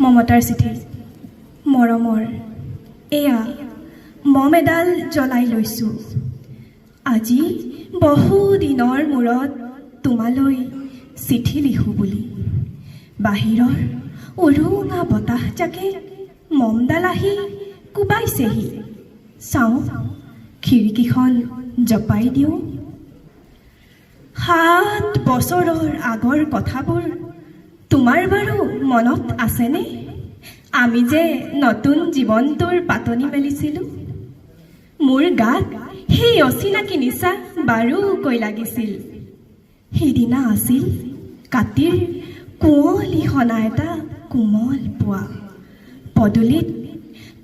মমতাৰ চিঠি। মৰমৰ এয়া মম এডাল জ্বলাই লৈছোঁ। আজি বহু দিনৰ মূৰত তোমালৈ চিঠি লিখোঁ বুলি। বাহিৰৰ উৰুঙা বতাহজাকে মমডাল আহি কোবাইছেহি। চাওঁ খিৰিকীখন জপাই দিওঁ। 7 বছৰৰ আগৰ কথাবোৰ তোমাৰ বাৰু মনত আছেনে? আমি যে নতুন জীৱনটোৰ পাতনি মেলিছিলোঁ। মোৰ গাত সেই অচিনাকি নিচা বাৰুকৈ লাগিছিল। সিদিনা আছিল কাতিৰ কুঁৱলী সনা এটা কোমল পুৱা। পদূলিত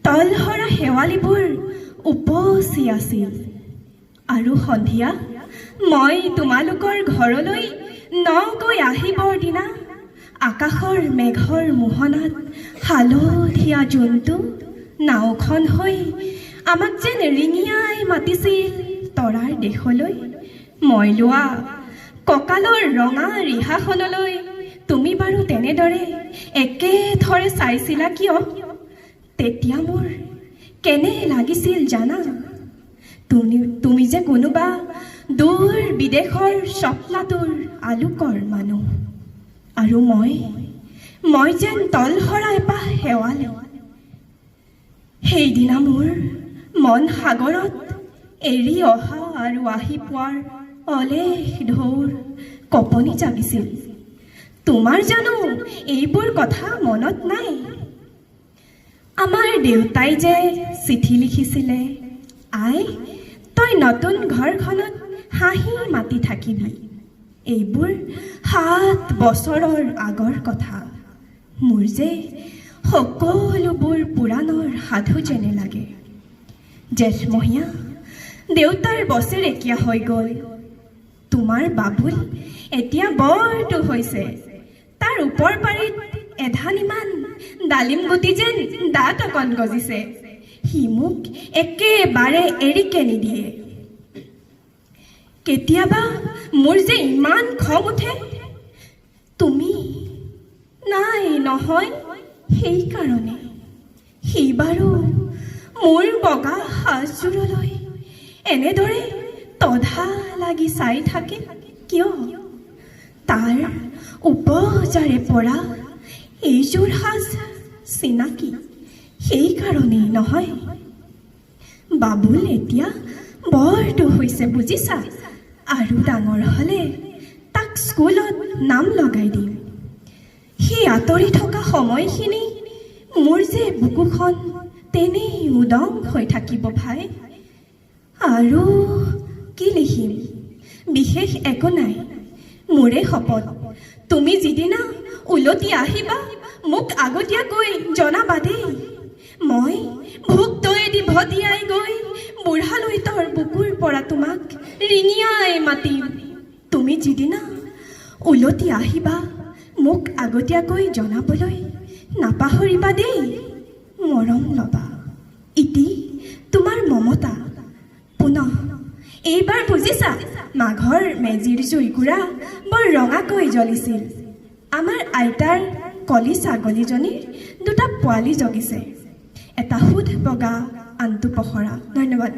তলসৰা শেৱালিবোৰ উপচি আছিল। আৰু সন্ধিয়া মই তোমালোকৰ ঘৰলৈ নগৈ আহিবৰ দিনা আকাশৰ মেঘৰ মোহনাত হালধীয়া জোনটো নাওখন হৈ আমাক যেন ৰিঙিয়াই মাতিছিল তৰাৰ দেশলৈ। মই লোৱা কঁকালৰ ৰঙা ৰিহাখনলৈ তুমি বাৰু তেনেদৰে একেথৰে চাইছিলা কিয়? তেতিয়া মোৰ কেনে লাগিছিল জানা? তুমি যে কোনোবা দূৰ বিদেশৰ স্বপ্নাতুৰ আলোকৰ মানুহ, আৰু মই যেন তলসৰা এপাহ শেৱালি। সেইদিনা মোৰ মন সাগৰত এৰি অহা আৰু আহি পোৱাৰ অলেখ ঢৌৰ কঁপনি জাগিছিল। তোমাৰ জানো এইবোৰ কথা মনত নাই? আমাৰ দেউতাই যে চিঠি লিখিছিলে, আই তই নতুন ঘৰখনত হাঁহি মাতি থাকিবি। এইবোৰ 7 বছৰৰ আগৰ কথা। মোৰ যে সকলোবোৰ পুৰাণৰ সাধু যেনে লাগে। জেঠমহীয়া দেউতাৰ বছৰেকীয়া হৈ গ'ল। তোমাৰ বাবুল এতিয়া বৰটো হৈছে। তাৰ ওপৰ পাৰিত এধানিমান ডালিম গুটি যেন দাঁত অকণ গজিছে। সি মোক একেবাৰে এৰিকে নিদিয়ে। কেতিয়াবা মোৰ যে ইমান খং উঠে। তুমি নাই নহয়, সেইকাৰণে সি বাৰু মোৰ বগা সাজযোৰলৈ এনেদৰে তধা লাগি চাই থাকে কিয়? তাৰ উপজাৰে পৰা এইযোৰ সাজ চিনাকি, সেইকাৰণেই নহয়। বাবুল এতিয়া বৰটো হৈছে বুজিছা। আৰু ডাঙৰ হ'লে তাক স্কুলত নাম লগাই দিম। সি আঁতৰি থকা সময়খিনি মোৰ যে বুকুখন তেনেই উদং হৈ থাকিব ভাই। আৰু কি লিখিম? বিশেষ একো নাই। মোৰে শপত, তুমি যিদিনা উলটি আহিবা মোক আগতীয়াকৈ জনাবা দেই। মই ভোক দৈয়েদি ভটিয়াই গৈ বুঢ়ালৈতৰ বুকুৰ পৰা তোমাক ৰিঙিয়াই মাতিম। তুমি যিদিনা উলটি আহিবা মোক আগতীয়াকৈ জনাবলৈ নাপাহৰিবা দেই। মৰম ল'বা। ইতি তোমাৰ মমতা। পুনঃ এইবাৰ বুজিছা, মাঘৰ মেজিৰ জুইকুৰা বৰ ৰঙাকৈ জ্বলিছিল। আমাৰ আইতাৰ কলি ছাগলীজনীৰ 2টা পোৱালি জগিছে। এটা সুধ বগা, আনটো পখৰা। ধন্যবাদ।